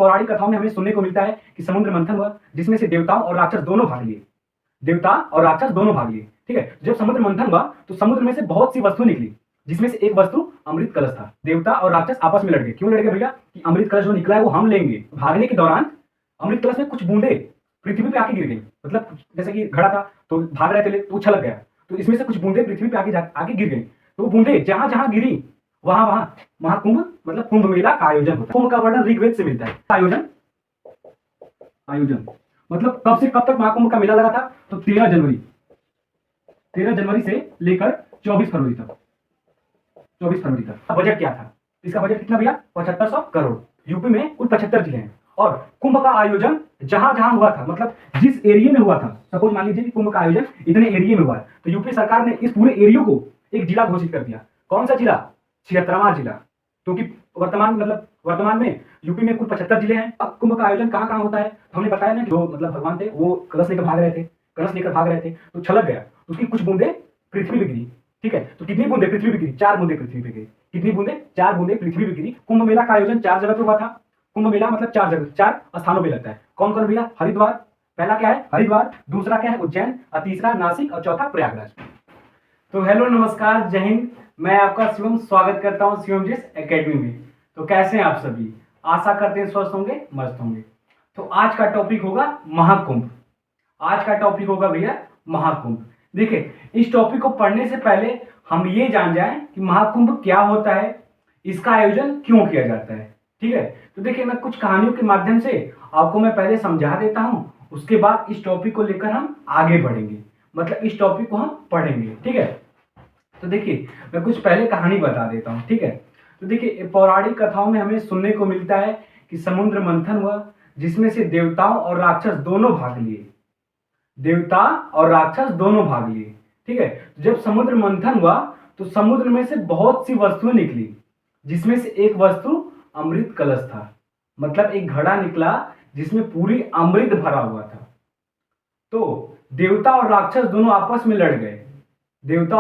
पौराणिक कथाओं में हमें सुनने को मिलता है कि समुद्र मंथन हुआ जिसमें से देवताओं और राक्षस दोनों भाग लिए। देवता और राक्षस दोनों भाग लिए, ठीक है। जब समुद्र मंथन हुआ तो समुद्र में से बहुत सी वस्तु निकली, जिसमें से एक वस्तु अमृत कलश था। देवता और राक्षस आपस में लड़ गए। क्यों लड़ गए भैया? कि अमृत कलश जो निकला है वो हम लेंगे। भागने के दौरान अमृत कलश में कुछ बूंदे पृथ्वी पे आके गिर गई। मतलब जैसे कि घड़ा था तो भाग रहे थे तो उछल गया, तो इसमें से कुछ बूंदे पृथ्वी पे आके गिर गई। तो वो बूंदे जहां जहां गिरी वहां वहां महाकुंभ मतलब कुंभ मेला का आयोजन होता है। कुंभ का वर्णन ऋग्वेद से मिलता है। आयोजन आयोजन मतलब कब से कब तक महाकुंभ का मेला लगा था? तो 13 जनवरी से लेकर 24 फरवरी तक। 24 फरवरी तक। बजट क्या था इसका? बजट कितना भैया? 7500 करोड़। यूपी में कुल 75 जिले हैं और कुंभ का आयोजन जहां जहां हुआ था, मतलब जिस एरिया में हुआ था, सपोज मान लीजिए कि कुंभ का आयोजन इतने एरिया में हुआ है, तो यूपी सरकार ने इस पूरे एरिया को एक जिला घोषित कर दिया। कौन सा जिला? 76वां जिला। क्योंकि वर्तमान में यूपी में कुल 75 जिले हैं। अब कुंभ का आयोजन कहाँ कहाँ होता है? तो हमने बताया ना कि जो मतलब भगवान थे वो कलश लेकर भाग रहे थे तो छलक गया, उसकी कुछ बूंदे पृथ्वी पे गिरी, ठीक है। तो कितनी बूंदे पृथ्वी पे गिरी? 4 बूंदे पृथ्वी पे गिरी। कितनी बूंदे? 4 बूंदे पृथ्वी पे गिरी। कुंभ मेला का आयोजन 4 जगह पे हुआ था। कुंभ मेला मतलब 4 जगह, 4 स्थानों पे लगता है। कौन कौन भैया? हरिद्वार, पहला क्या है? हरिद्वार, दूसरा क्या है? उज्जैन, और तीसरा नासिक, और चौथा प्रयागराज। तो हेलो नमस्कार, जय हिंद। मैं आपका शिवम स्वागत करता हूं शिवम जिस एकेडमी में। तो कैसे हैं आप सभी? आशा करते हैं स्वस्थ होंगे, मस्त होंगे। तो आज का टॉपिक होगा महाकुंभ। आज का टॉपिक होगा भैया महाकुंभ। देखिए, इस टॉपिक को पढ़ने से पहले हम ये जान जाएं कि महाकुंभ क्या होता है, इसका आयोजन क्यों किया जाता है, ठीक है। तो देखिए, मैं कुछ कहानियों के माध्यम से आपको मैं पहले समझा देता हूं, उसके बाद इस टॉपिक को लेकर हम आगे बढ़ेंगे, मतलब इस टॉपिक को हम पढ़ेंगे, ठीक है। तो देखिए, मैं कुछ पहले कहानी बता देता हूँ, ठीक है। तो देखिए, पौराणिक कथाओं में हमें सुनने को मिलता है कि समुद्र मंथन हुआ जिसमें से देवताओं और राक्षस दोनों भाग लिए। देवता और राक्षस दोनों भाग लिए, ठीक है। जब समुद्र मंथन हुआ तो समुद्र में से बहुत सी वस्तुएं निकली, जिसमें से एक वस्तु अमृत कलश था। मतलब एक घड़ा निकला जिसमें पूरी अमृत भरा हुआ था। तो देवता और राक्षस दोनों आपस में लड़ गए। देवता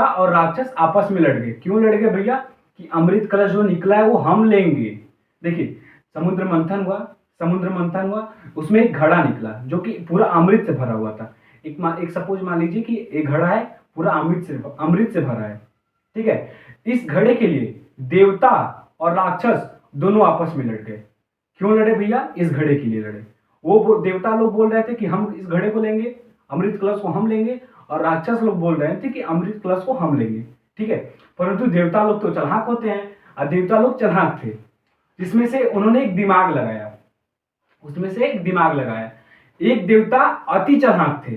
और राक्षस आपस में लड़ गए। क्यों लड़ गए भैया? कि अमृत कलश जो निकला है वो हम लेंगे। देखिए, समुद्र मंथन हुआ, उसमें एक घड़ा निकला जो कि पूरा अमृत से भरा हुआ था। एक सपोज मान लीजिए कि एक घड़ा है, पूरा अमृत से भरा है, ठीक है। इस घड़े के लिए देवता और राक्षस दोनों आपस में लड़ गए। क्यों लड़े भैया? इस घड़े के लिए लड़े। वो देवता लोग बोल रहे थे कि हम इस घड़े को लेंगे, अमृत कलश को हम लेंगे, और राक्षस लोग बोल रहे थे कि अमृत कलश को हम लेंगे, ठीक है। परंतु देवता लोग तो चालाक होते हैं और देवता लोग चालाक थे। जिसमें से उन्होंने एक दिमाग लगाया, एक देवता अति चालाक थे।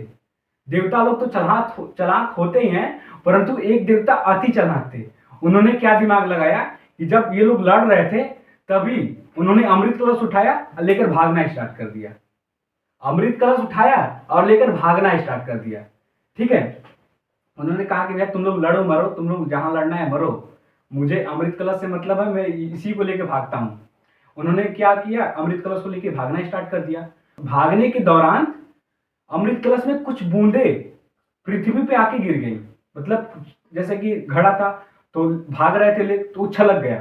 देवता लोग तो चालाक होते ही हैं, परंतु एक देवता अति चालाक थे। उन्होंने क्या दिमाग लगाया कि जब ये लोग लड़ रहे थे तभी उन्होंने अमृत कलश उठाया और लेकर भागना स्टार्ट कर दिया। ठीक है। उन्होंने कहा कि भैया तुम लोग लड़ो मरो, तुम लोग जहां लड़ना है मरो, मुझे अमृत कलश से मतलब है, मैं इसी को लेकर भागता हूं। उन्होंने क्या किया? अमृत कलश को लेकर भागना स्टार्ट कर दिया। भागने के दौरान अमृत कलश में कुछ बूंदे पृथ्वी पे आके गिर गई। मतलब जैसे कि घड़ा था तो भाग रहे थे तो छलक गया,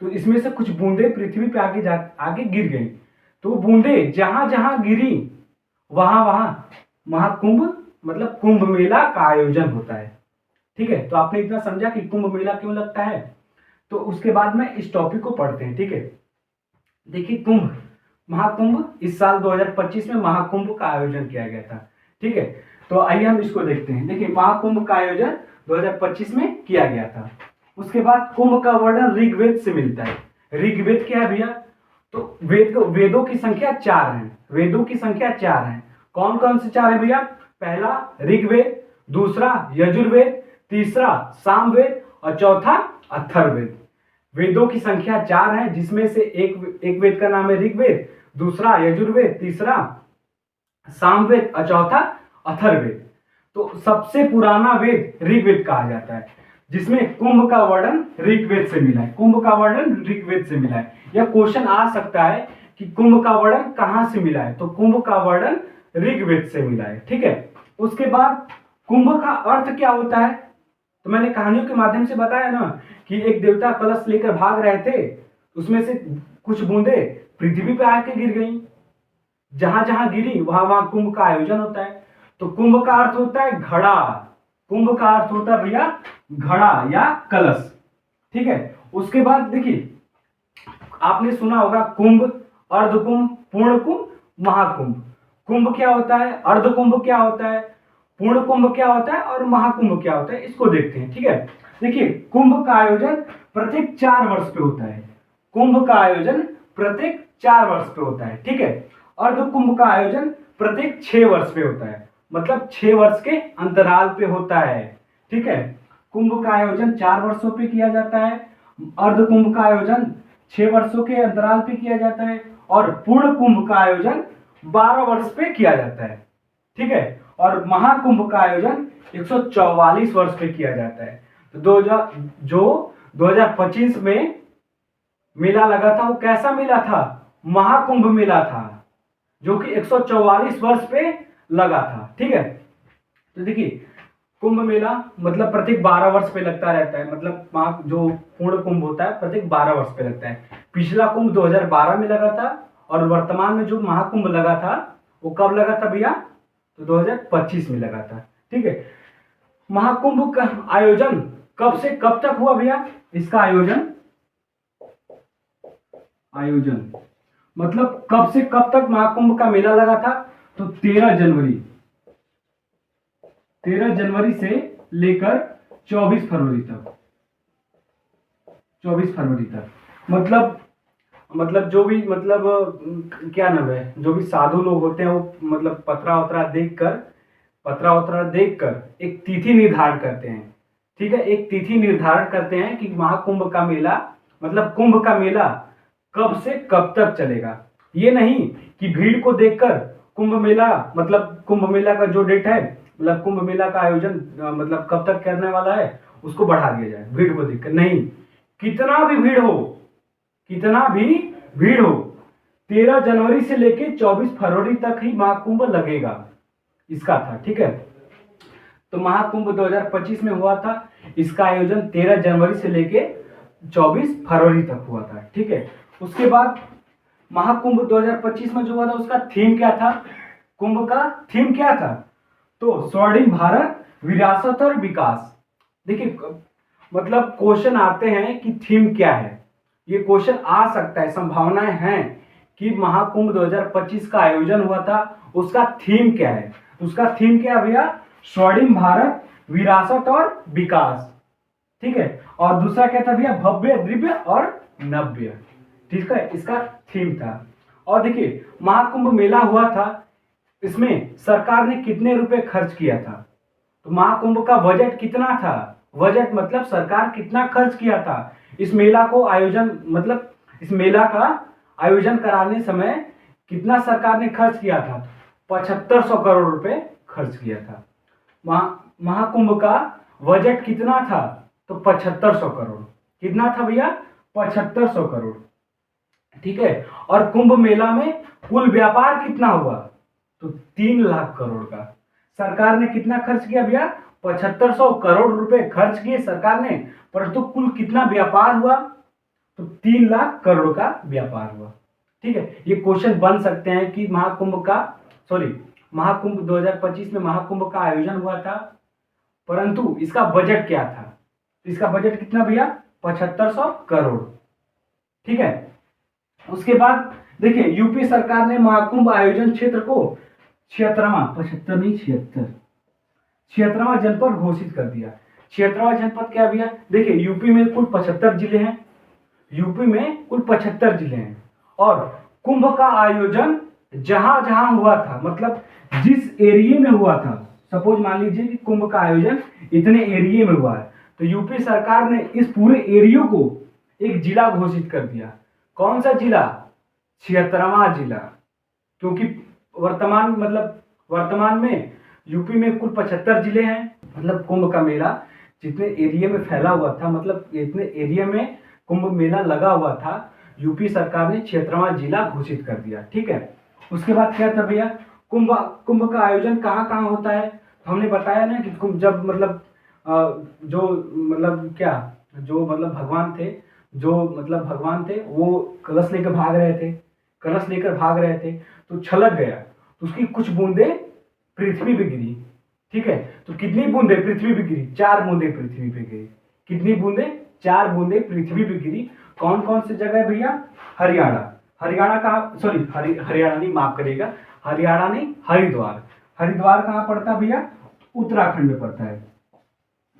तो इसमें से कुछ बूंदे पृथ्वी पे आगे गिर गई। तो बूंदे जहां जहां गिरी वहां वहां महाकुंभ मतलब कुंभ मेला का आयोजन होता है, ठीक है। तो आपने इतना समझा कि कुंभ मेला क्यों लगता है। तो उसके बाद में इस टॉपिक को पढ़ते हैं, ठीक है। देखिए, महाकुंभ इस साल 2025 में महाकुंभ का आयोजन किया गया था, ठीक है। तो आइए हम इसको देखते हैं। देखिए, महाकुंभ का आयोजन 2025 में किया गया था। उसके बाद कुंभ का वर्णन ऋग्वेद से मिलता है। ऋग्वेद क्या है भैया? तो वेदों की संख्या 4 है। कौन कौन से 4 है भैया? पहला ऋग्वेद, दूसरा यजुर्वेद, तीसरा सामवेद और चौथा अथर्ववेद। वेदों की संख्या 4 है, जिसमें से एक वेद का नाम है ऋग्वेद, दूसरा यजुर्वेद, तीसरा सामवेद और चौथा अथर्ववेद। तो सबसे पुराना वेद ऋग्वेद कहा जाता है, जिसमें कुंभ का वर्णन ऋग्वेद से मिला है। यह क्वेश्चन आ सकता है कि कुंभ का वर्णन कहां से मिला है, तो कुंभ का वर्णन ऋग्वेद से मिला है, ठीक है। उसके बाद कुंभ का अर्थ क्या होता है? तो मैंने कहानियों के माध्यम से बताया ना कि एक देवता कलश लेकर भाग रहे थे, उसमें से कुछ बूंदे पृथ्वी पे आके गिर गई। जहां जहां गिरी वहां वहां कुंभ का आयोजन होता है। तो कुंभ का अर्थ होता है घड़ा। कुंभ का अर्थ होता है भैया घड़ा या कलश। ठीक है। उसके बाद देखिए, आपने सुना होगा कुंभ, अर्धकुंभ, पूर्ण कुंभ, महाकुंभ। कुंभ क्या होता है, अर्धकुंभ क्या होता है, पूर्ण कुंभ क्या होता है और महाकुंभ क्या होता है, इसको देखते हैं। ठीक है। देखिए, कुंभ का आयोजन प्रत्येक 4 वर्ष पे होता है। कुंभ का आयोजन प्रत्येक 4 वर्ष पे होता है। ठीक है। अर्धकुंभ का आयोजन प्रत्येक 6 वर्ष पे होता है, मतलब 6 वर्ष के अंतराल पे होता है। ठीक है। कुंभ का आयोजन 4 वर्षों पे किया जाता है, अर्धकुंभ का आयोजन 6 वर्षों के अंतराल पे किया जाता है और पूर्ण कुंभ का आयोजन 12 वर्ष पे किया जाता है। ठीक है। और महाकुंभ का आयोजन 144 वर्ष पे किया जाता है। तो 2025 में मेला लगा था, वो कैसा मेला था, महाकुंभ मेला था, जो कि 144 वर्ष पे लगा था। ठीक है। तो देखिए, कुंभ मेला मतलब प्रत्येक 12 वर्ष पे लगता रहता है, मतलब जो पूर्ण कुंभ होता है प्रत्येक 12 वर्ष पे लगता है। पिछला कुंभ 2012 में लगा था और वर्तमान में जो महाकुंभ लगा था वो कब लगा था भैया, तो 2025 में लगा था। ठीक है। महाकुंभ का आयोजन कब से कब तक हुआ भैया, इसका आयोजन आयोजन मतलब कब से कब तक महाकुंभ का मेला लगा था, तो 13 जनवरी से लेकर 24 फरवरी तक। 24 फरवरी तक मतलब जो भी क्या नाम है, जो भी साधु लोग होते हैं वो मतलब पत्रा वत्रा देखकर एक तिथि निर्धारण करते हैं। ठीक है। एक तिथि निर्धारण करते हैं कि महाकुंभ का मेला मतलब कुंभ का मेला कब से कब तक चलेगा। ये नहीं कि भीड़ को देखकर कुंभ मेला का जो डेट है, मतलब कुंभ मेला का आयोजन मतलब कब तक करने वाला है उसको बढ़ा दिया जाए भीड़ को देखकर। नहीं, कितना भी भीड़ हो 13 जनवरी से लेके 24 फरवरी तक ही महाकुंभ लगेगा, इसका था। ठीक है। तो महाकुंभ 2025 में हुआ था, इसका आयोजन 13 जनवरी से लेके 24 फरवरी तक हुआ था। ठीक है। उसके बाद महाकुंभ 2025 में जो हुआ था उसका थीम क्या था, कुंभ का थीम क्या था, तो स्वर्णिम भारत, विरासत और विकास। देखिए, मतलब क्वेश्चन आते हैं कि थीम क्या है, ये क्वेश्चन आ सकता है, संभावनाएं हैं कि महाकुंभ 2025 का आयोजन हुआ था, उसका थीम क्या है। उसका थीम क्या भैया, स्वर्णिम भारत, विरासत और विकास। ठीक है। और दूसरा क्या था भैया, भव्य, दिव्य और नव्य। ठीक है, इसका थीम था। और देखिए, महाकुंभ मेला हुआ था, इसमें सरकार ने कितने रुपए खर्च किया था, तो महाकुंभ का बजट कितना था, बजट मतलब सरकार कितना खर्च किया था इस मेला को आयोजन मतलब इस मेला का आयोजन कराने समय कितना सरकार ने खर्च किया था, 7500 करोड़ रुपए खर्च किया था। महाकुंभ का बजट कितना था, तो 7500 करोड़। कितना था भैया, 7500 करोड़। ठीक है। और कुंभ मेला में कुल व्यापार कितना हुआ, तो 3 लाख करोड़ का। सरकार ने कितना खर्च किया भैया, 7500 करोड़ रुपए खर्च किए सरकार ने, परंतु कुल कितना व्यापार हुआ, तो 3 लाख करोड़ का व्यापार हुआ। ठीक है। ये क्वेश्चन बन सकते हैं कि महाकुंभ 2025 में महाकुंभ का आयोजन हुआ था, परंतु इसका बजट क्या था, इसका बजट कितना भैया, 7500 करोड़। ठीक है। उसके बाद देखिए, यूपी सरकार ने महाकुंभ आयोजन क्षेत्र को 76वां जनपद घोषित कर दिया। 76वां जनपद क्या भैया, देखिए यूपी में कुल 75 जिले हैं, और कुंभ का आयोजन जहां जहां हुआ था, मतलब जिस एरिया में हुआ था, सपोज मान लीजिए कि कुंभ का आयोजन इतने एरिया में हुआ है, तो यूपी सरकार ने इस पूरे एरिया को एक जिला घोषित कर दिया। कौन सा जिला, 76वां जिला। क्योंकि वर्तमान में यूपी में कुल 75 जिले हैं, मतलब कुंभ का मेला जितने एरिया में फैला हुआ था, मतलब इतने एरिया में कुंभ मेला लगा हुआ था, यूपी सरकार ने 76वां जिला घोषित कर दिया। ठीक है। उसके बाद क्या था भैया, कुंभ का आयोजन कहाँ कहाँ होता है, तो हमने बताया ना कि जब भगवान थे वो कलश लेकर भाग रहे थे, कलश लेकर भाग रहे थे तो छलक गया, तो उसकी कुछ बूंदे पृथ्वी पे गिरी। ठीक है, तो कितनी बूंदे पृथ्वी पे गिरी? 4 बूंदे पृथ्वी पे गिरी। कितनी बूंदे? 4 बूंदे पृथ्वी पे गिरी। कौन कौन सी जगह है भैया? हरियाणा, हरियाणा कहाँ, सॉरी हरियाणा नहीं, माफ करिएगा, हरियाणा नहीं, हरिद्वार। हरिद्वार कहाँ पड़ता है भैया? उत्तराखंड में पड़ता है।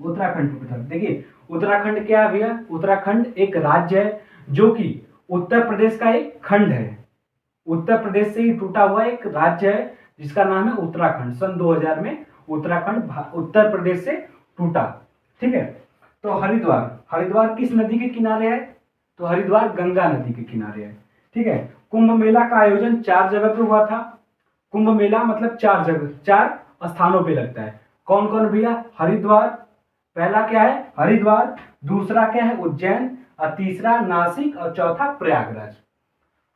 उत्तराखंड में पड़ता है। देखिए उत्तराखंड क्या है भैया? उत्तराखंड एक राज्य है जो कि उत्तर प्रदेश का एक खंड है। उत्तर प्रदेश से ही टूटा हुआ एक राज्य है जिसका नाम है उत्तराखंड। सन 2000 में उत्तराखंड उत्तर प्रदेश से टूटा। ठीक है, तो हरिद्वार, हरिद्वार किस नदी के किनारे है? तो हरिद्वार गंगा नदी के किनारे है। ठीक है, कुंभ मेला का आयोजन 4 जगह पे हुआ था। कुंभ मेला मतलब 4 जगह, 4 स्थानों पे लगता है। कौन कौन भैया? हरिद्वार, पहला क्या है? हरिद्वार, दूसरा क्या है? उज्जैन, और तीसरा नासिक, और चौथा प्रयागराज।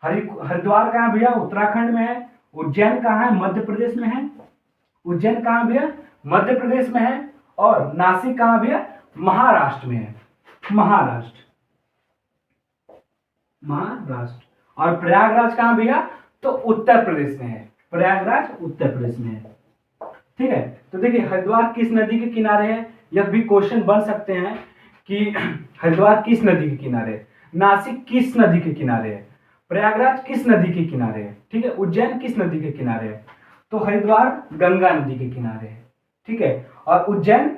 हरिद्वार कहाँ भैया? उत्तराखंड में है। उज्जैन कहाँ है? मध्य प्रदेश में है। उज्जैन कहाँ भैया? मध्य प्रदेश में है। और नासिक कहाँ भैया? महाराष्ट्र में है। महाराष्ट्र, महाराष्ट्र। और प्रयागराज कहाँ भैया? तो उत्तर प्रदेश में है। प्रयागराज उत्तर प्रदेश में है। ठीक है, तो देखिए हरिद्वार किस नदी के किनारे है? यह भी क्वेश्चन बन सकते हैं कि हरिद्वार किस नदी के किनारे है, नासिक किस नदी के किनारे है, प्रयागराज किस नदी के किनारे है। ठीक है, उज्जैन किस नदी के किनारे है? तो हरिद्वार गंगा नदी के किनारे है। ठीक है, और उज्जैन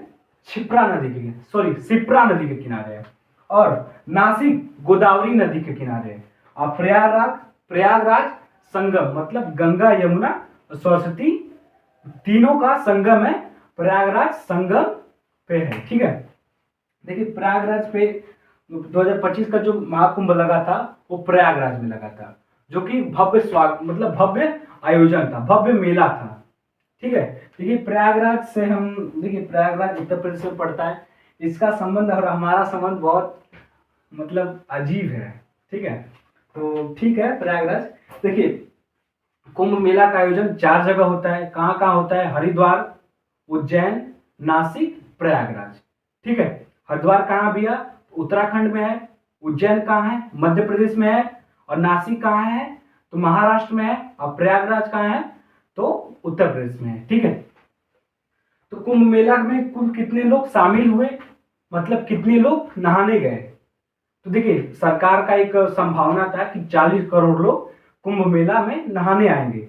शिप्रा नदी के, सॉरी शिप्रा नदी के किनारे है। और नासिक गोदावरी नदी के किनारे है। और प्रयागराज, प्रयागराज संगम, मतलब गंगा यमुना सरस्वती तीनों का संगम है। प्रयागराज संगम पे है। ठीक है, देखिए प्रयागराज पे 2025 का जो महाकुंभ लगा था वो प्रयागराज में लगा था, जो कि भव्य स्वागत, मतलब भव्य आयोजन था, भव्य मेला था। ठीक है, देखिए प्रयागराज से हम, देखिए प्रयागराज उत्तर प्रदेश में पड़ता है। इसका संबंध और हमारा संबंध बहुत मतलब अजीब है। ठीक है, तो ठीक है प्रयागराज। देखिए कुंभ मेला का आयोजन 4 जगह होता है। कहाँ कहाँ होता है? हरिद्वार, उज्जैन, नासिक, प्रयागराज। ठीक है, हरिद्वार कहाँ भैया? उत्तराखंड में है। उज्जैन कहाँ है? मध्य प्रदेश में है। और नासिक कहाँ है? तो महाराष्ट्र में है। और प्रयागराज कहाँ है? तो उत्तर प्रदेश में है। ठीक है, तो कुंभ मेला में कुल कितने लोग शामिल हुए, मतलब कितने लोग नहाने गए? तो देखिए सरकार का एक संभावना था कि 40 करोड़ लोग कुंभ मेला में नहाने आएंगे,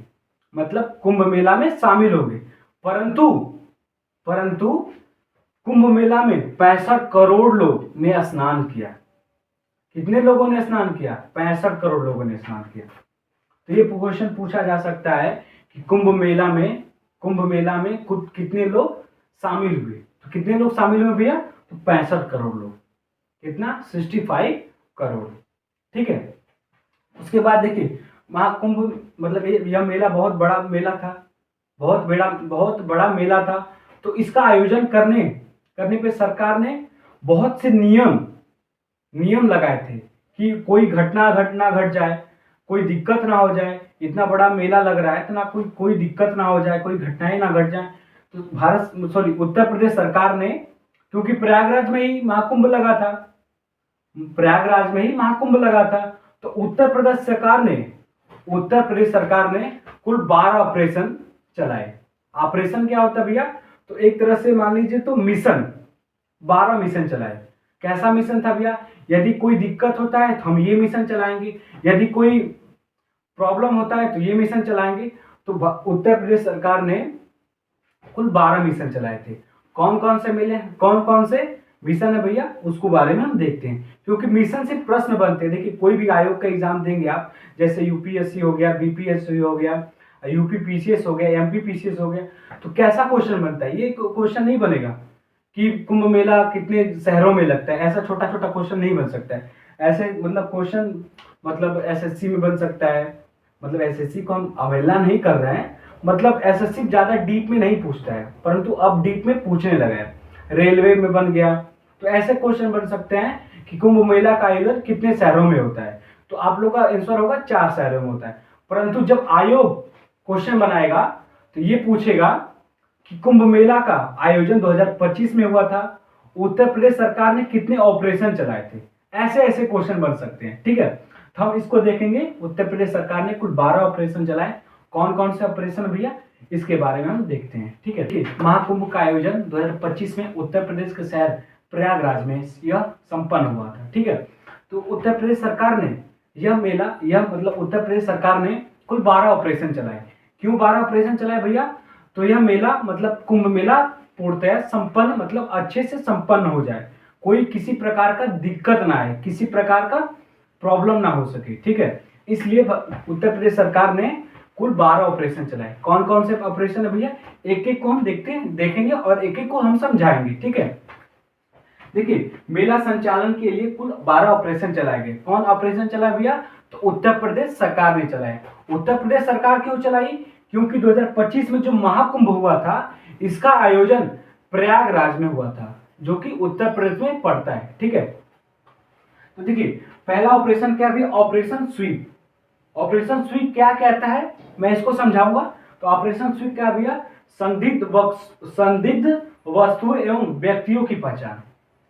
मतलब कुंभ मेला में शामिल होंगे। परंतु परंतु कुंभ मेला में 65 करोड़ लोग ने स्नान किया। कितने लोगों ने स्नान किया? 65 करोड़ लोगों ने स्नान किया। तो ये क्वेश्चन पूछा जा सकता है कि कुंभ मेला में कुछ कितने लोग शामिल हुए? तो कितने लोग शामिल हुए भैया? तो 65 करोड़ लोग। कितना? 65 करोड़। ठीक है, उसके बाद देखिए महाकुंभ, मतलब यह मेला बहुत बड़ा मेला था, बहुत बड़ा मेला था। तो इसका आयोजन करने पे सरकार ने बहुत से नियम लगाए थे कि कोई घटना घट जाए, कोई दिक्कत ना हो जाए। इतना बड़ा मेला लग रहा है तो ना कोई दिक्कत ना हो जाए, कोई घटनाएं ना घट जाए। तो उत्तर प्रदेश सरकार ने, क्योंकि प्रयागराज में ही महाकुंभ लगा था, तो उत्तर प्रदेश सरकार ने कुल 12 ऑपरेशन चलाए। ऑपरेशन क्या होता है भैया? तो एक तरह से मान लीजिए तो मिशन, 12 मिशन चलाए। कैसा मिशन था भैया? यदि कोई दिक्कत होता है तो हम ये मिशन चलाएंगे, यदि कोई प्रॉब्लम होता है तो ये मिशन चलाएंगे। तो उत्तर प्रदेश सरकार ने कुल 12 मिशन चलाए थे। कौन कौन से मिशन है भैया, उसको बारे में हम देखते हैं, क्योंकि मिशन से प्रश्न बनते हैं। देखिए कोई भी आयोग का एग्जाम देंगे आप, जैसे यूपीएससी हो गया, बीपीएससी हो गया, यूपी पीसीएस हो गया, एमपी पीसीएस हो गया, तो कैसा क्वेश्चन बनता है? ये क्वेश्चन नहीं बनेगा कि कुंभ मेला कितने शहरों में लगता है, ऐसा छोटा छोटा क्वेश्चन नहीं बन सकता है। ऐसे मतलब क्वेश्चन मतलब एसएससी में बन सकता है, मतलब एसएससी को हम अवहेलना नहीं कर रहे हैं, मतलब एसएससी ज्यादा डीप में नहीं पूछता है, परंतु अब डीप में पूछने लगा है। रेलवे में बन गया, तो ऐसे क्वेश्चन बन सकते हैं कि कुंभ मेला का आयोजन कितने शहरों में होता है, तो आप लोग का आंसर होगा 4 शहरों में होता है। परंतु जब आयोग क्वेश्चन बनाएगा तो ये पूछेगा कि कुंभ मेला का आयोजन 2025 में हुआ था, उत्तर प्रदेश सरकार ने कितने ऑपरेशन चलाए थे। ऐसे क्वेश्चन बन सकते हैं। ठीक है, तो हम इसको देखेंगे। उत्तर प्रदेश सरकार ने कुल 12 ऑपरेशन चलाए। कौन कौन से ऑपरेशन भैया, इसके बारे में हम देखते हैं। ठीक है, महाकुंभ का आयोजन 2025 में उत्तर प्रदेश के शहर प्रयागराज में यह संपन्न हुआ था। ठीक है, तो उत्तर प्रदेश सरकार ने उत्तर प्रदेश सरकार ने कुल 12 ऑपरेशन चलाए। क्यों 12 ऑपरेशन चलाए भैया, तो यह मेला मतलब कुंभ मेला पूर्णतः संपन्न मतलब अच्छे से संपन्न हो जाए, कोई किसी प्रकार का दिक्कत ना आए, किसी प्रकार का प्रॉब्लम ना हो सके। ठीक है, इसलिए उत्तर प्रदेश सरकार ने कुल 12 ऑपरेशन चलाए। कौन कौन से ऑपरेशन है भैया, एक एक को हम देखेंगे और एक एक को हम समझाएंगे। ठीक है, देखिए मेला संचालन के लिए कुल 12 ऑपरेशन चलाए गए। कौन ऑपरेशन चलाया भैया, तो उत्तर प्रदेश सरकार ने चलाया। उत्तर प्रदेश सरकार क्यों चलाई, क्योंकि 2025 में जो महाकुंभ हुआ था इसका आयोजन प्रयागराज में हुआ था, जो कि उत्तर प्रदेश में पड़ता है। ठीक है, तो देखिए पहला ऑपरेशन क्या भैया, ऑपरेशन स्वीप। ऑपरेशन स्वीप क्या कहता है, मैं इसको समझाऊंगा। तो ऑपरेशन स्वीप क्या भैया, संदिग्ध वस्तुओं एवं व्यक्तियों की पहचान।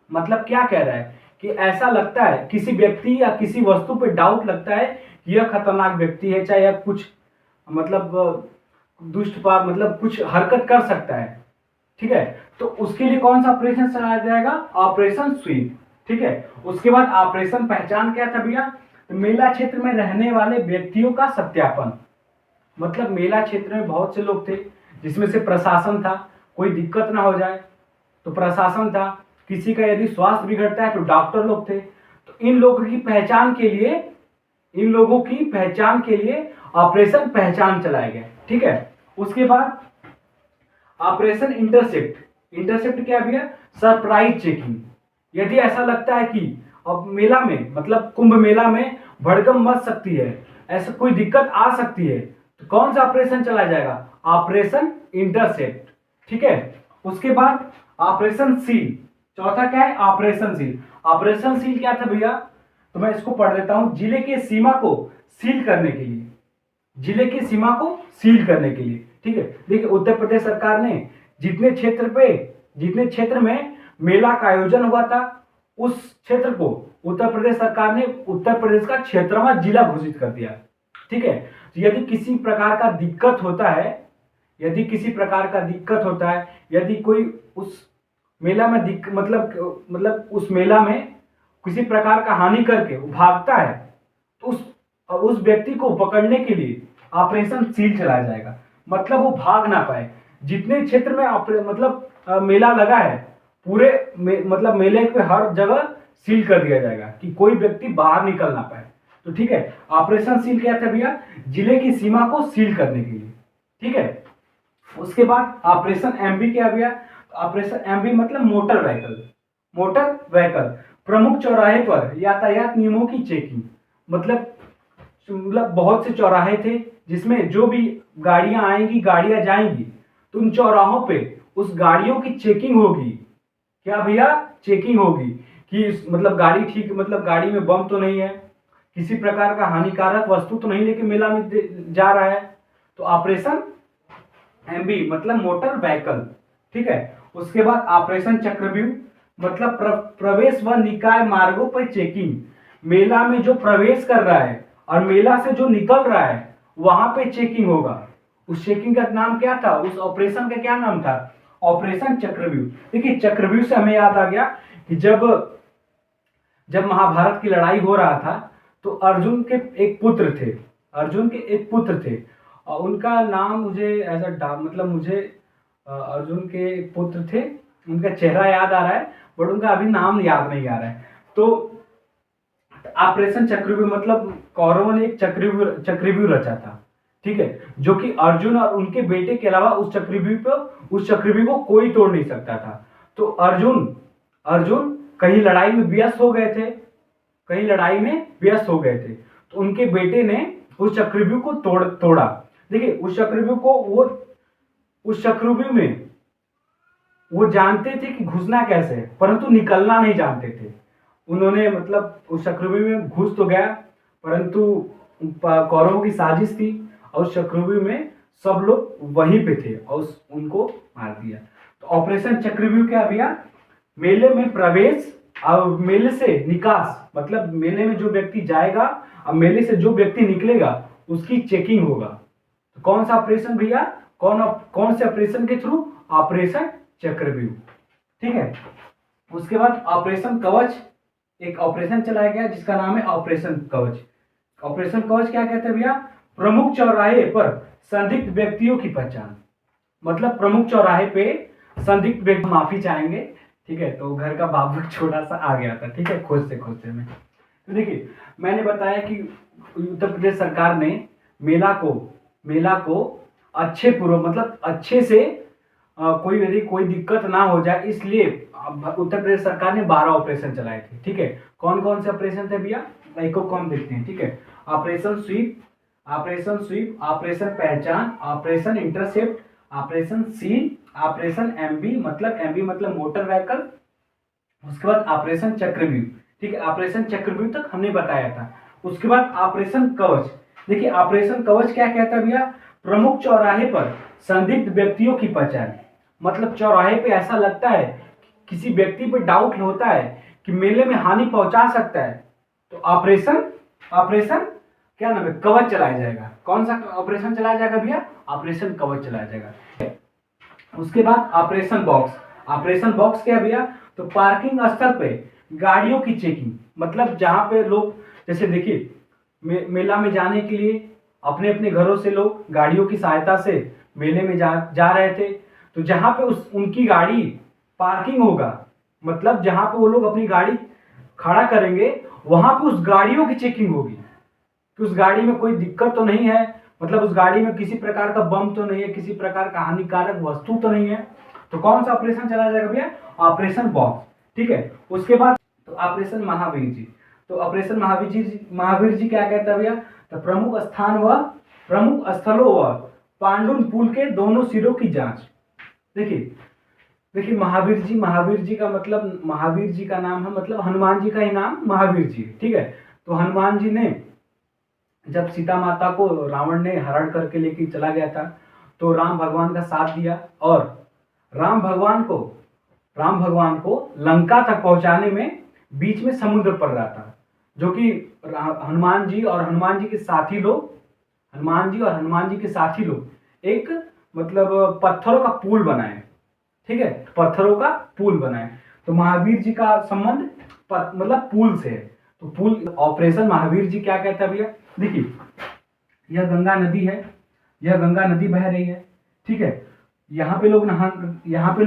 मतलब क्या कह रहा है कि ऐसा लगता है किसी व्यक्ति या किसी वस्तु पे डाउट लगता है कि यह खतरनाक व्यक्ति है, चाहे यह कुछ मतलब दुष्ट पाप मतलब कुछ हरकत कर सकता है। ठीक है, तो उसके लिए कौन सा ऑपरेशन चलाया जाएगा, ऑपरेशन स्वीप। ठीक है, उसके बाद ऑपरेशन पहचान क्या था भैया, तो मेला क्षेत्र में रहने वाले व्यक्तियों का सत्यापन। मतलब मेला क्षेत्र में बहुत से लोग थे जिसमें से प्रशासन था, कोई दिक्कत ना हो जाए तो प्रशासन था, किसी का यदि स्वास्थ्य बिगड़ता है तो डॉक्टर लोग थे। तो इन लोगों की पहचान के लिए ऑपरेशन पहचान चलाया गया। ठीक है, उसके बाद ऑपरेशन इंटरसेप्ट। इंटरसेप्ट क्या भैया, सरप्राइज चेकिंग। यदि ऐसा लगता है कि अब मेला में मतलब कुंभ मेला में भड़कम मच सकती है, ऐसा कोई दिक्कत आ सकती है, तो कौन सा ऑपरेशन चलाया जाएगा, ऑपरेशन इंटरसेप्ट। ठीक है, उसके बाद ऑपरेशन सील। चौथा क्या है, ऑपरेशन सील। ऑपरेशन सील क्या था भैया, तो मैं इसको पढ़ देता हूं, जिले के सीमा को सील करने के लिए, जिले की सीमा को सील करने के लिए। ठीक है, देखिए उत्तर प्रदेश सरकार ने जितने क्षेत्र में मेला का आयोजन हुआ था उस क्षेत्र को उत्तर प्रदेश सरकार ने उत्तर प्रदेश का क्षेत्रवा जिला घोषित कर दिया। ठीक है, तो यदि किसी प्रकार का दिक्कत होता है, यदि कोई उस मेला में मतलब उस मेला में किसी प्रकार का हानि करके वो भागता है, तो उस व्यक्ति को पकड़ने के लिए ऑपरेशन सील चलाया जाएगा। मतलब वो भाग ना पाए। जितने क्षेत्र में मेला लगा है पूरे मतलब मेले पे हर जगह सील कर दिया जाएगा कि कोई व्यक्ति बाहर निकल ना पाए। तो ठीक है, ऑपरेशन सील क्या था भैया, जिले की सीमा को सील करने के लिए। ठीक है, उसके बाद ऑपरेशन एमबी क्या भैया, ऑपरेशन एमबी मतलब मोटर व्हीकल। प्रमुख चौराहे पर यातायात नियमों की चेकिंग। मतलब बहुत से चौराहे थे जिसमें जो भी गाड़ियां आएंगी गाड़ियां जाएंगी, तो उन चौराहों पे उस गाड़ियों की चेकिंग होगी। क्या भैया, चेकिंग होगी कि मतलब गाड़ी ठीक मतलब गाड़ी में बम तो नहीं है, किसी प्रकार का हानिकारक वस्तु तो नहीं लेके मेला में जा रहा है। तो ऑपरेशन एमबी मतलब मोटर व्हीकल। ठीक है, उसके बाद ऑपरेशन चक्रव्यूह मतलब प्रवेश व निकाय मार्गों पर चेकिंग। मेला में जो प्रवेश कर रहा है और मेला से जो निकल रहा है वहां पे चेकिंग होगा। उस चेकिंग का नाम क्या था, उस ऑपरेशन का क्या नाम था, ऑपरेशन चक्रव्यूह। देखिए चक्रव्यूह से हमें याद आ गया कि जब महाभारत की लड़ाई हो रहा था तो अर्जुन के एक पुत्र थे और उनका नाम मुझे अर्जुन के पुत्र थे, उनका चेहरा याद आ रहा है बट उनका अभी नाम याद नहीं आ रहा है। तो ऑपरेशन चक्रव्यूह मतलब कौरवों ने एक चक्रव्यूह रचा था। ठीक है, जो कि अर्जुन और उनके बेटे के अलावा उस चक्रव्यूह को कोई तोड़ नहीं सकता था। तो अर्जुन कहीं लड़ाई में व्यस्त हो गए थे, तो उनके बेटे ने उस चक्रव्यूह को तोड़ा। देखिए उस चक्रव्यूह में वो जानते थे कि घुसना कैसे है परंतु निकलना नहीं जानते थे। उन्होंने मतलब उस चक्रव्यूह में घुस तो गया परंतु कौरवों की साजिश थी और उस चक्रव्यूह में सब लोग वहीं पे थे और उनको मार दिया। तो ऑपरेशन चक्रव्यूह क्या भैया, मेले में प्रवेश और मेले से निकास मतलब मेले में जो व्यक्ति जाएगा अब मेले से जो व्यक्ति निकलेगा उसकी चेकिंग होगा। तो कौन सा ऑपरेशन भैया, कौन से ऑपरेशन के थ्रू? ऑपरेशन चक्रव्यूह। ठीक है, उसके बाद ऑपरेशन कवच, एक ऑपरेशन चलाया गया जिसका नाम है ऑपरेशन कवच। ऑपरेशन कवच क्या कहते हैं भैया? प्रमुख चौराहे पर संदिग्ध व्यक्तियों की पहचान। मतलब प्रमुख चौराहे पे संदिग्ध व्यक्ति, माफी चाहेंगे, ठीक है, तो घर का बाबू छोटा सा आ गया था, ठीक है, खोजते में। तो देखिए मैंने बताया कि उत्तर प्रदेश सरकार ने मेला को अच्छे पूर्व, मतलब अच्छे से कोई दिक्कत ना हो जाए, इसलिए उत्तर प्रदेश सरकार ने 12 ऑपरेशन चलाए थे। ठीक है, कौन कौन से ऑपरेशन थे भैया? एक को कौन देखते हैं। ठीक है, ऑपरेशन स्वीप, ऑपरेशन पहचान, operation intercept, operation seal, operation MB मतलब मोटर व्हीकल, उसके बाद ऑपरेशन चक्रव्यूह। ठीक है, ऑपरेशन चक्रव्यूह तक हमने बताया था। उसके बाद ऑपरेशन कवच। देखिए ऑपरेशन कवच क्या कहता है भैया? प्रमुख चौराहे पर संदिग्ध व्यक्तियों की पहचान। मतलब चौराहे पे ऐसा लगता है, किसी व्यक्ति पे डाउट होता है कि मेले में हानि पहुंचा सकता है, तो ऑपरेशन क्या नाम है, कवच चलाया जाएगा। कौन सा ऑपरेशन चलाया जाएगा भैया? ऑपरेशन कवच चलाया जाएगा। उसके बाद ऑपरेशन बॉक्स। ऑपरेशन बॉक्स क्या भैया? तो पार्किंग स्थल पे गाड़ियों की चेकिंग। मतलब जहां पे लोग, जैसे देखिए मेला में जाने के लिए अपने अपने घरों से लोग गाड़ियों की सहायता से मेले में जा रहे थे, तो जहां पे उनकी गाड़ी पार्किंग होगा, मतलब जहां पे वो लोग अपनी गाड़ी खड़ा करेंगे, वहां पे उस गाड़ियों की चेकिंग होगी कि उस गाड़ी में कोई दिक्कत तो नहीं है, मतलब उस गाड़ी में किसी प्रकार का बम तो नहीं है, किसी प्रकार का हानिकारक वस्तु तो नहीं है। तो कौन सा ऑपरेशन चलाया जाएगा भैया? Operation box. ठीक है, उसके बाद तो ऑपरेशन महावीर जी। तो ऑपरेशन महावीर जी क्या कहता है भैया? तो प्रमुख स्थलों व पांडुन पुल के दोनों सिरों की जांच। देखिए महावीर जी का मतलब, महावीर जी का नाम है, मतलब हनुमान जी का ही नाम महावीर जी। ठीक है, तो हनुमान जी ने जब सीता माता को रावण ने हरण करके लेके चला गया था, तो राम भगवान का साथ दिया और राम भगवान को लंका तक पहुंचाने में बीच में समुद्र पड़ रहा था, जो कि हनुमान जी और हनुमान जी के साथी लोग एक मतलब पत्थरों का पुल बनाए। ठीक है, पत्थरों का पुल बनाए। तो महावीर जी का संबंध मतलब पुल से है। तो पुल, ऑपरेशन महावीर जी क्या कहता है भैया? देखिए यह गंगा नदी है, यह गंगा नदी बह रही है। ठीक है, यहाँ पे लोग नहा रहे हैं, यहाँ पे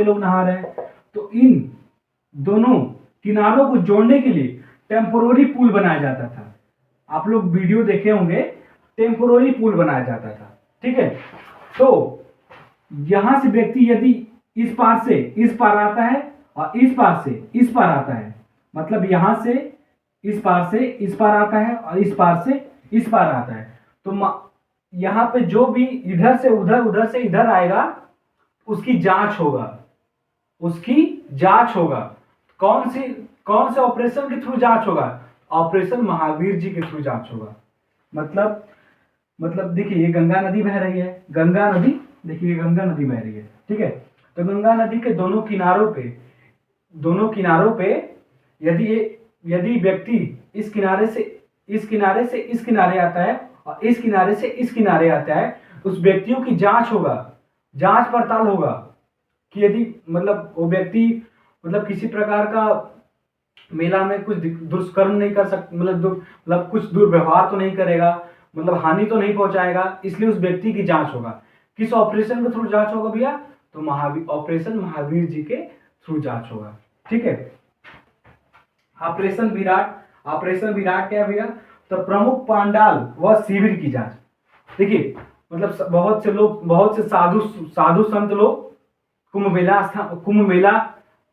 लोग नहा रहे हैं। तो इन दोनों किनारों को जोड़ने के लिए टेम्पोररी पुल बनाया जाता था। आप लोग वीडियो देखे होंगे, टेम्पोररी पुल बनाया जाता था। ठीक है, तो यहां से व्यक्ति यदि इस पार से इस पार आता है और इस पार से इस पार आता है, मतलब यहां से इस पार आता है और इस पार से इस पार आता है, तो यहां पे जो भी इधर से उधर से इधर आएगा उसकी जांच होगा। कौन से ऑपरेशन के थ्रू जांच होगा? ऑपरेशन महावीर जी के थ्रू जांच होगा। मतलब देखिए ये गंगा नदी बह रही है, देखिए गंगा नदी बह रही है। ठीक है, तो गंगा नदी के दोनों किनारों पे यदि व्यक्ति इस किनारे से इस किनारे आता है और इस किनारे से इस किनारे आता है, उस व्यक्तियों की जांच पड़ताल होगा कि यदि मतलब वो व्यक्ति मतलब किसी प्रकार का मेला में कुछ दुष्कर्म नहीं कर सकता, मतलब कुछ दुर्व्यवहार तो नहीं करेगा, मतलब हानि तो नहीं पहुंचाएगा, इसलिए उस व्यक्ति की जांच होगा। किस ऑपरेशन के थ्रू जांच होगा भैया? तो ऑपरेशन महावीर जी के थ्रू जांच होगा। ठीक है, ऑपरेशन विराट क्या भैया? तो प्रमुख पंडाल व शिविर की जांच। देखिए मतलब बहुत से साधु संत लोग कुंभ मेला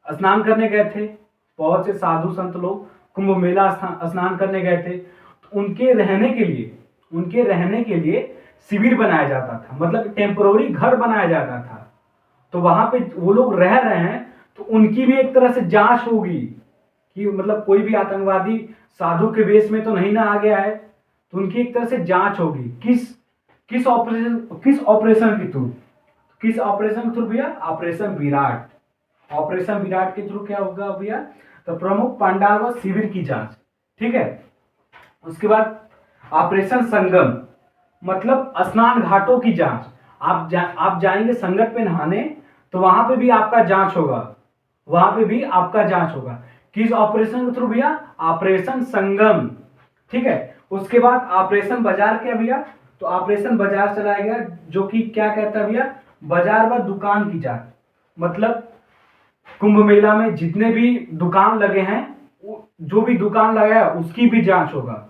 स्नान करने गए थे। बहुत से साधु संत लोग कुंभ मेला स्नान करने गए थे, तो उनके रहने के लिए शिविर बनाया जाता था, मतलब टेम्पोररी घर बनाया जाता था। तो वहां पे वो लोग रह रहे हैं, तो उनकी भी एक तरह से जांच होगी कि मतलब कोई भी आतंकवादी साधु के वेश में तो नहीं ना आ गया है, तो उनकी एक तरह से जांच होगी। किस ऑपरेशन के थ्रू भैया? ऑपरेशन विराट के थ्रू क्या होगा भैया? तो प्रमुख पंडाल व शिविर की जांच। ठीक है, उसके बाद ऑपरेशन संगम, मतलब स्नान घाटों की जांच। आप जाएंगे संगत पे नहाने, तो वहां पे भी आपका जांच होगा, वहां पे भी आपका जांच होगा। किस ऑपरेशन के थ्रू भैया? ऑपरेशन संगम। ठीक है। उसके बाद ऑपरेशन बाजार क्या भैया? तो ऑपरेशन बाजार चलाया गया, जो कि क्या कहता है भैया? बाजार व दुकान की जांच। मतलब कुंभ मेला में जितने भी दुकान लगे हैं, जो भी दुकान लगा है उसकी भी जांच होगा,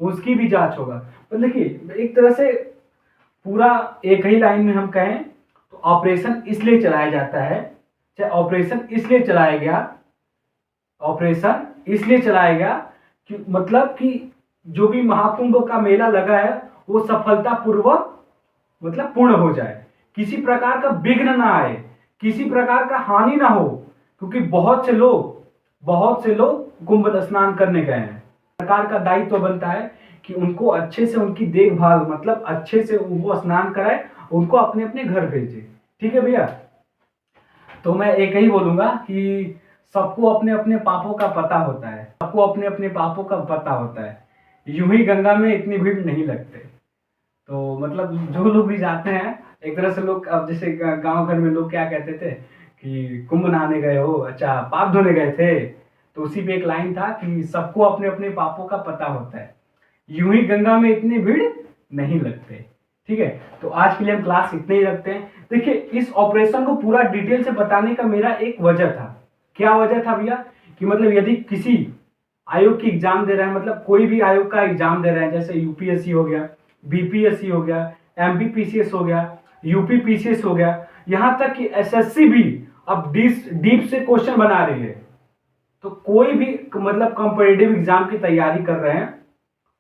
उसकी भी जांच होगा। तो देखिए एक तरह से पूरा एक ही लाइन में हम कहें तो ऑपरेशन इसलिए चलाया जाता है, चाहे ऑपरेशन इसलिए चलाया गया, ऑपरेशन इसलिए चलाया गया कि मतलब कि जो भी महाकुंभ का मेला लगा है वो सफलतापूर्वक मतलब पूर्ण हो जाए, किसी प्रकार का विघ्न ना आए, किसी प्रकार का हानि ना हो, क्योंकि बहुत से लोग कुंभ स्नान करने गए हैं। सरकार का दायित्व बनता है कि उनको अच्छे से उनकी देखभाल, मतलब अच्छे से उनको स्नान कराए, उनको अपने अपने घर भेजे। ठीक है भैया। तो मैं एक ही बोलूंगा कि सबको अपने अपने पापों का पता होता है, सबको अपने अपने पापों का पता होता है। यूं ही गंगा में इतनी भीड़ नहीं लगते। तो मतलब जो लोग भी जाते हैं, एक तरह से लोग, अब जैसे गांव घर में लोग क्या कहते थे कि कुंभ नहाने गए हो, अच्छा पाप धोने गए थे, तो उसी पे एक लाइन था कि सबको अपने अपने पापों का पता होता है, यूं ही गंगा में इतनी भीड़ नहीं लगते। ठीक है। तो आज के लिए हम क्लास इतने ही रखते हैं। देखिए इस ऑपरेशन को पूरा डिटेल से बताने का मेरा एक वजह था। क्या वजह था भैया? कि मतलब यदि किसी आयोग की एग्जाम दे रहे हैं, मतलब कोई भी आयोग का एग्जाम दे रहे हैं, जैसे यूपीएससी हो गया, बीपीएससी हो गया, एमपीपीसीएस हो गया, यूपीपीसीएस हो गया, यहां तक कि एसएससी भी अब डीप से क्वेश्चन बना रही है। तो कोई भी मतलब कॉम्पिटेटिव एग्जाम की तैयारी कर रहे हैं,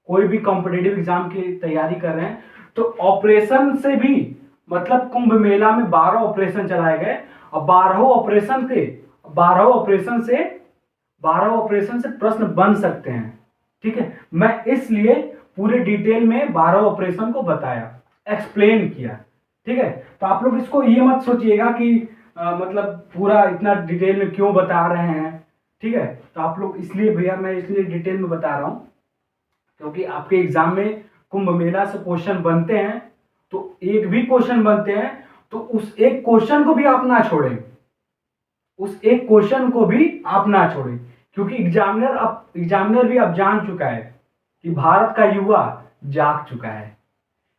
कोई भी कॉम्पिटेटिव एग्जाम की तैयारी कर रहे हैं, तो ऑपरेशन से भी मतलब कुंभ मेला में 12 ऑपरेशन चलाए गए, और 12 ऑपरेशन से प्रश्न बन सकते हैं। ठीक है। मैं इसलिए पूरे डिटेल में 12 ऑपरेशन को बताया, एक्सप्लेन किया। ठीक है। तो आप लोग इसको ये मत सोचिएगा कि मतलब पूरा इतना डिटेल में क्यों बता रहे हैं। ठीक है। तो आप लोग इसलिए भैया मैं इसलिए डिटेल में बता रहा हूं क्योंकि आपके एग्जाम में कुंभ मेला से क्वेश्चन बनते हैं, तो एक भी क्वेश्चन बनते हैं तो उस एक क्वेश्चन को भी आप ना छोड़ें, उस एक क्वेश्चन को भी आप ना छोड़ें, क्योंकि एग्जामिनर भी अब जान चुका है कि भारत का युवा जाग चुका है।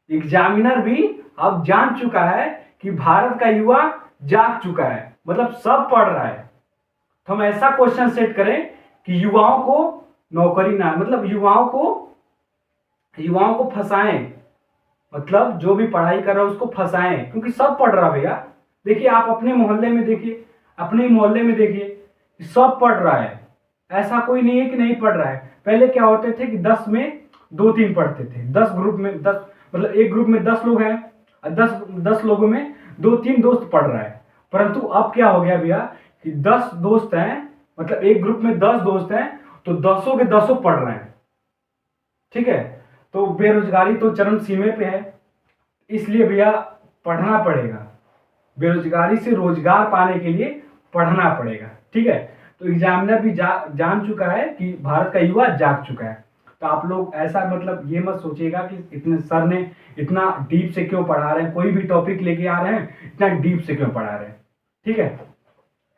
एग्जामिनर भी अब जान चुका है कि भारत का युवा जाग चुका है, मतलब सब पढ़ रहा है। तो हम ऐसा क्वेश्चन सेट करें कि युवाओं को नौकरी ना, मतलब युवाओं को फंसाएं, मतलब जो भी पढ़ाई कर रहा है उसको फंसाएं, क्योंकि सब पढ़ रहा भैया। देखिए आप अपने मोहल्ले में देखिए, अपने मोहल्ले में देखिए, सब पढ़ रहा है, ऐसा कोई नहीं है कि नहीं पढ़ रहा है। पहले क्या होते थे कि 10 में 2-3 पढ़ते थे, 10 ग्रुप में 10, मतलब एक ग्रुप में 10 लोग हैं, 10 लोगों में 2-3 दोस्त पढ़ रहा है। परंतु अब क्या हो गया भैया कि 10 दोस्त हैं, मतलब एक ग्रुप में 10 दोस्त हैं, तो 10 के 10 पढ़ रहे हैं। ठीक है। तो बेरोजगारी तो चरम सीमे पे है, इसलिए भैया पढ़ना पड़ेगा, बेरोजगारी से रोजगार पाने के लिए पढ़ना पड़ेगा। ठीक है। तो एग्जामिनर भी जान चुका है कि भारत का युवा जाग चुका है। तो आप लोग ऐसा मतलब ये मत सोचिएगा कि इतने सर ने इतना डीप से क्यों पढ़ा रहे हैं, कोई भी टॉपिक लेके आ रहे हैं इतना डीप से क्यों पढ़ा रहे हैं। ठीक है।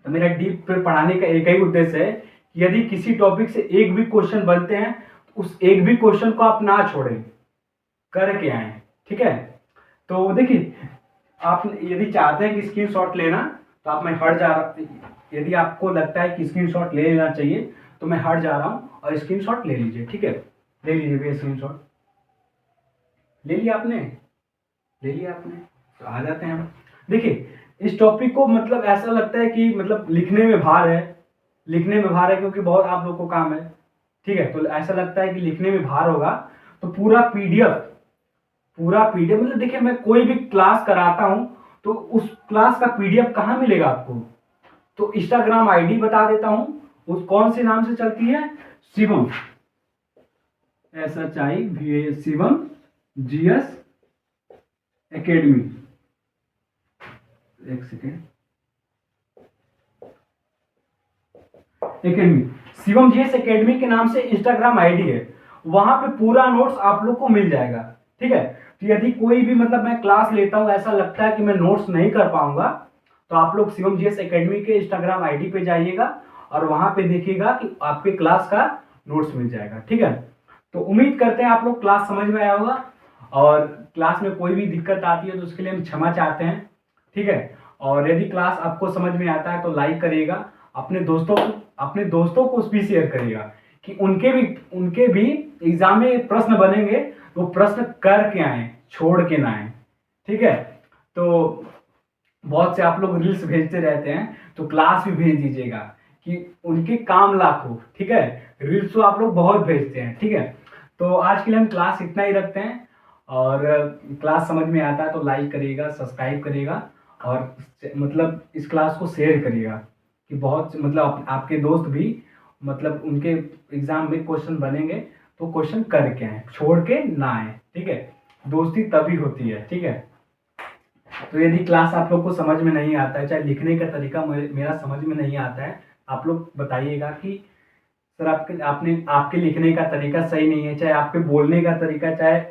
तो मेरा डीप पे पढ़ाने का एक ही उद्देश्य है कि यदि किसी टॉपिक से एक भी क्वेश्चन बनते हैं तो उस एक भी क्वेश्चन को आप ना छोड़ें, करके आए। ठीक है। तो देखिए आप यदि चाहते हैं कि स्क्रीनशॉट लेना, तो आप, मैं हट जा रहा, यदि आपको लगता है कि स्क्रीनशॉट ले लेना चाहिए तो मैं हट जा रहा हूं और स्क्रीनशॉट ले लीजिए। ठीक है। ले लीजिए भैया स्क्रीनशॉट। ले लिया आपने? ले लिया आपने? तो आ जाते हैं हम। देखिए इस टॉपिक को मतलब ऐसा लगता है कि मतलब लिखने में भार है, लिखने में भार है क्योंकि बहुत आप लोग को काम है। ठीक है। तो ऐसा लगता है कि लिखने में भार होगा, तो पूरा पीडीएफ मतलब देखिए मैं कोई भी क्लास कराता हूं तो उस क्लास का पीडीएफ कहां मिलेगा आपको? तो इंस्टाग्राम आईडी बता देता हूं, उस कौन से नाम से चलती है? Shivam, SHIVAM Shivam GS academy. एक second, academy, Shivam GS academy के नाम से इंस्टाग्राम आईडी है। वहां पे पूरा नोट्स आप लोग को मिल जाएगा। ठीक है, तो यदि कोई भी मतलब मैं क्लास लेता हूँ ऐसा लगता है कि मैं नोट्स नहीं कर पाऊंगा, तो आप लोग शिवम जीएस एकेडमी के इंस्टाग्राम आईडी पे जाइएगा और वहां पे देखिएगा कि आपके क्लास का नोट्स मिल जाएगा। ठीक है, तो उम्मीद करते हैं आप लोग क्लास समझ में आया होगा, और क्लास में कोई भी दिक्कत आती है तो उसके लिए हम क्षमा चाहते हैं। ठीक है, और यदि क्लास आपको समझ में आता है तो लाइक करिएगा, अपने दोस्तों को भी शेयर करिएगा कि उनके भी एग्जाम में प्रश्न बनेंगे तो प्रश्न करके आए, छोड़ के ना आए। ठीक है, तो बहुत से आप लोग रील्स भेजते रहते हैं, तो क्लास भी भेज दीजिएगा कि उनके काम लाख हो। ठीक है, रील्स तो आप लोग बहुत भेजते हैं। ठीक है, तो आज के लिए हम क्लास इतना ही रखते हैं, और क्लास समझ में आता है तो लाइक करिएगा, सब्सक्राइब करिएगा, और मतलब इस क्लास को शेयर करिएगा कि बहुत मतलब आपके दोस्त भी मतलब उनके एग्जाम में क्वेश्चन बनेंगे तो क्वेश्चन करके आए, छोड़ के ना आए। ठीक है, दोस्ती तभी होती है। ठीक है, तो यदि क्लास आप लोग को समझ में नहीं आता है, चाहे लिखने का तरीका मेरा समझ में नहीं आता है, आप लोग बताइएगा कि सर आपके लिखने का तरीका सही नहीं है, चाहे आपके बोलने का तरीका, चाहे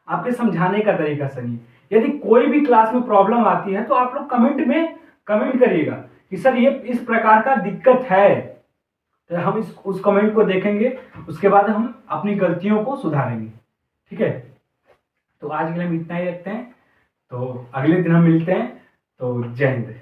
आपके समझाने का तरीका सही है। यदि कोई भी क्लास में प्रॉब्लम आती है तो आप लोग कमेंट करिएगा कि सर ये इस प्रकार का दिक्कत है, तो हम उस कमेंट को देखेंगे, उसके बाद हम अपनी गलतियों को सुधारेंगे। ठीक है, तो आज के लिए हम इतना ही रखते हैं, तो अगले दिन हम मिलते हैं। तो जय हिंद।